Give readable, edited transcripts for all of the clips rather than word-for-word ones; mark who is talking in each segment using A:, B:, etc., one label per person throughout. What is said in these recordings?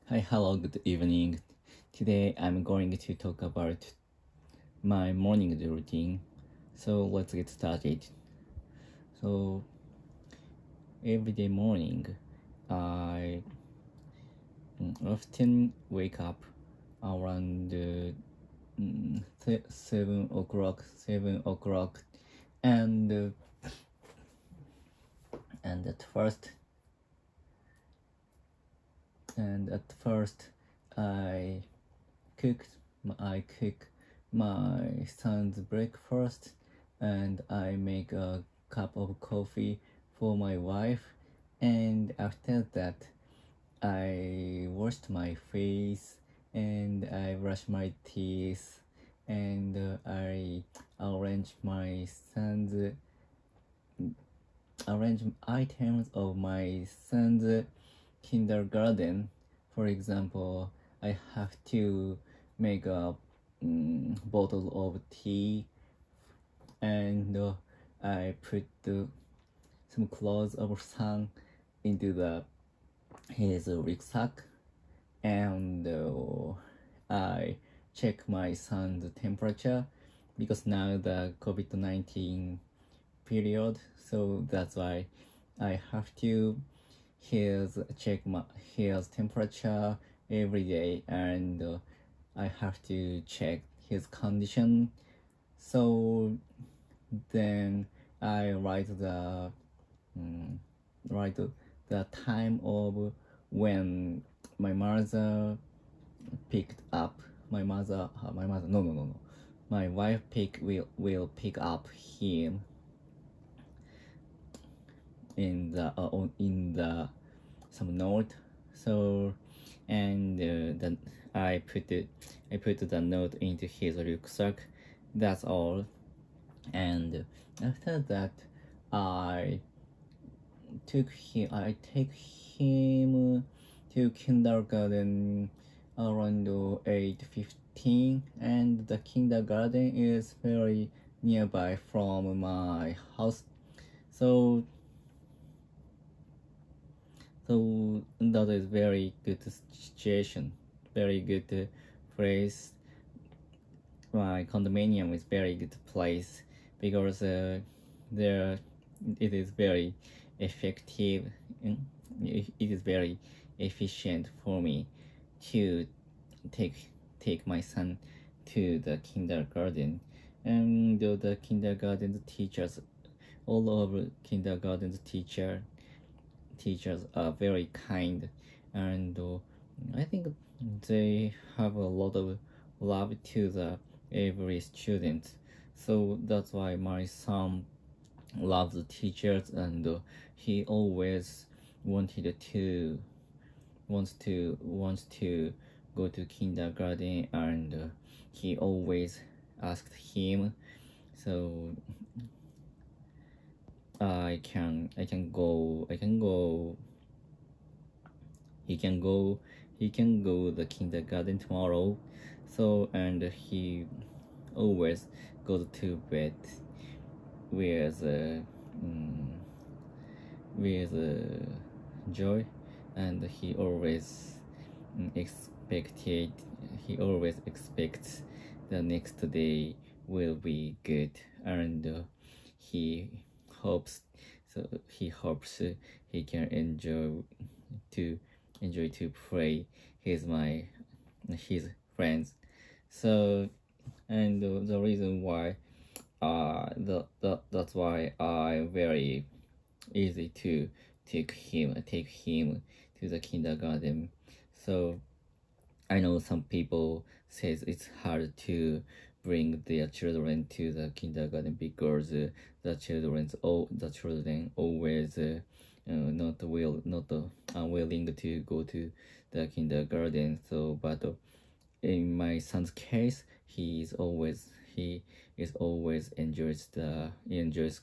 A: Hi, hello, good evening. Today I'm going to talk about my morning routine. So let's get started. So everyday morning, I often wake up around 7 o'clock, and and at first I I cook my son's breakfast, and I make a cup of coffee for my wife, and after that I washed my face and I brush my teeth, and I arrange my son's arrange items of my son's kindergarten. For example, I have to make a bottle of tea, and I put some clothes of son into his rucksack, and I check my son's temperature because now the COVID-19 period, so that's why I have to check his temperature every day, and I have to check his condition. So then I write the time of when my mother picked up my mother no, my wife will pick up him in the some note. So and then I put the note into his rucksack. That's all. And after that I take him to kindergarten around 8:15, and the kindergarten is very nearby from my house. So that is very good situation, very good place. My condominium is very good place because there it is very effective. It is very efficient for me to take my son to the kindergarten, and the kindergarten teachers, all over kindergarten teachers are very kind, and I think they have a lot of love to the every student. So that's why my son loves the teachers, and he always wants to go to kindergarten, and he always asked him. So I can go he can go the kindergarten tomorrow. So and he always goes to bed with joy, and expected he always expects the next day will be good, and he hopes he can enjoy to play his friends. So and the reason why that's why I very easy to take him to the kindergarten. So I know some people says it's hard to bring their children to the kindergarten because the children always not unwilling to go to the kindergarten. So but in my son's case, he is always enjoys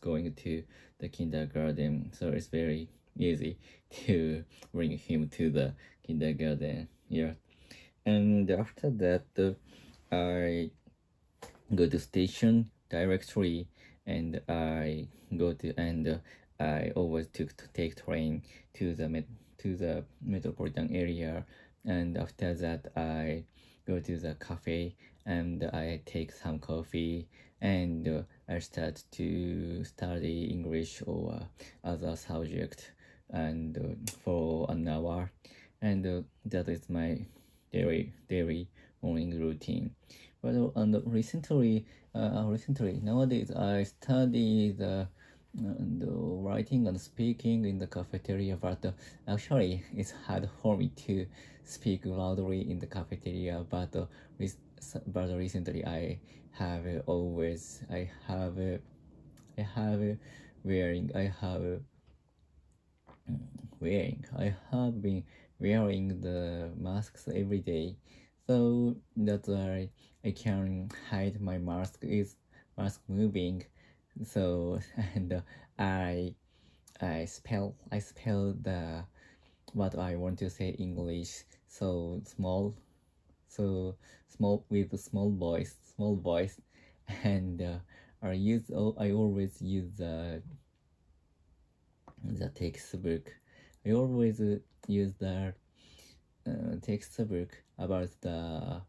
A: going to the kindergarten. So it's very easy to bring him to the kindergarten. Yeah. And after that I go to station directly, and I always take train to to the metropolitan area, and after that I go to the cafe and I take some coffee, and I start to study English or other subject, and for an hour, and that is my daily morning routine. But and recently nowadays I study the writing and speaking in the cafeteria, but actually it's hard for me to speak loudly in the cafeteria. But recently I have wearing I have wearing. I have been wearing the masks every day, so that's why I can hide my mask moving. So and I spell the what I want to say English so small with small voice, and I always use the textbook. I always use the textbook about the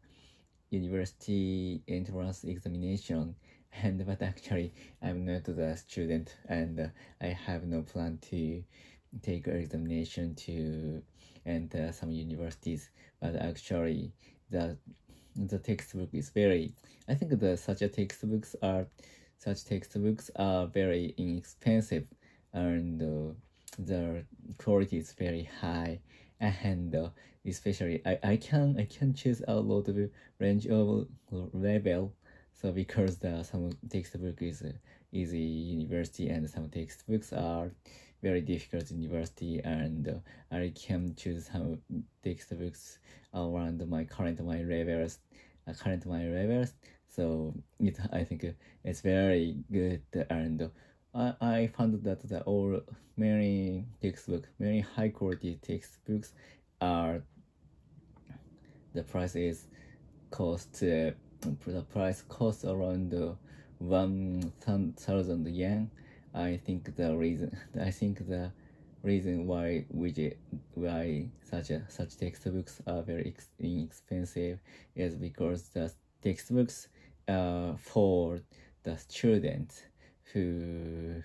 A: university entrance examination, and but actually I'm not the student, and I have no plan to take an examination to enter some universities. But actually the textbook is very, I think the such textbooks are very inexpensive, and the quality is very high, and especially I can choose a lot of range of level. So because some textbook is easy university, and some textbooks are very difficult university, and I can choose some textbooks around my levels. So I think it's very good, and I found that many high quality textbooks are the price is cost the price costs around 1,000 yen. I think the reason why such textbooks are very inexpensive is because the textbooks for the students who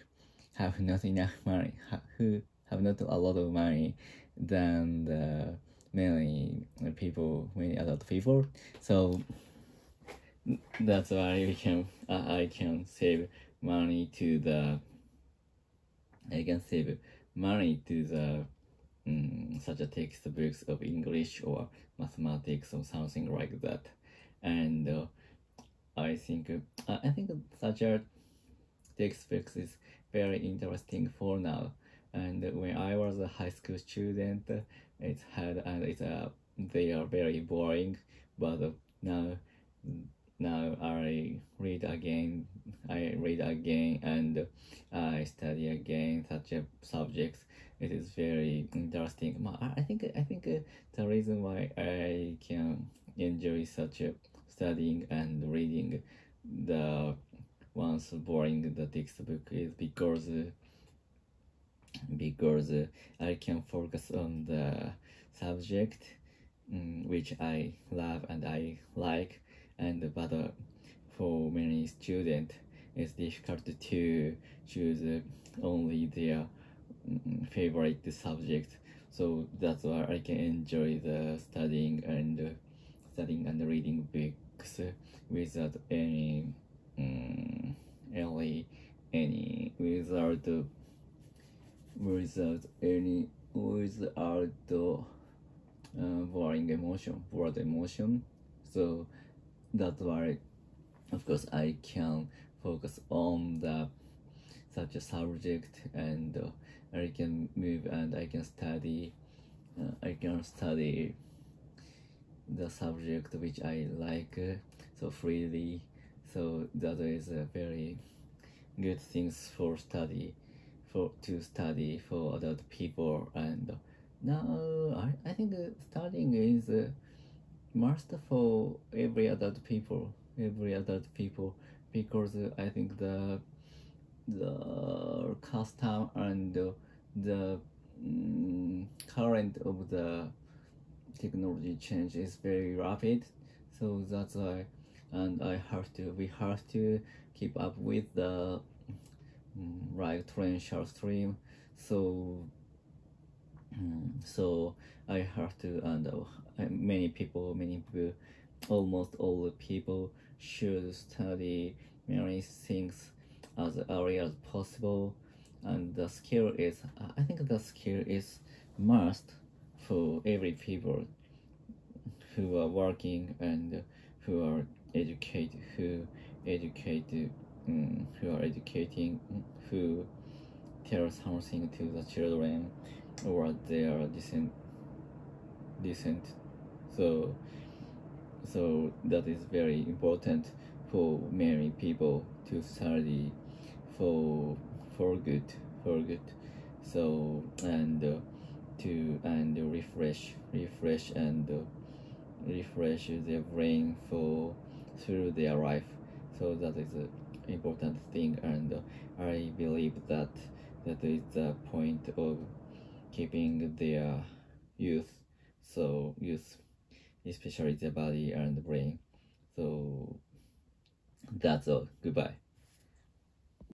A: have not enough money, who have not a lot of money than the many adult people. So that's why I can save money to the I can save money to the such a textbooks of English or mathematics or something like that. And I think such a textbooks is very interesting for now. And when I was a high school student, they are very boring. But now I read again, and I study again such a subjects. It is very interesting. I think the reason why I can enjoy such a studying and reading the once boring the textbook is because I can focus on the subject, which I love and I like, and but for many students it's difficult to choose only their favorite subject. So that's why I can enjoy the studying and reading books without any any without bored emotion. So that's why of course I can focus on the such a subject, and I can move and I can study the subject which I like so freely. So that is a very good things to study for adult people. And now I think studying is must for every adult people, because I think the custom and the current of the technology change is very rapid, so that's why, and we have to keep up with the like train short stream. So so I have to, and many people, almost all the people should study many things as early as possible. And the skill is, I think the skill is must for every people who are working and who are who are educating, who tell something to the children, or they are decent. So that is very important for many people to study for good, for good. So to and refresh their brain for through their life. So that is an important thing, and I believe that is the point of keeping their youth, so youth, especially the body and the brain. So that's all. Goodbye.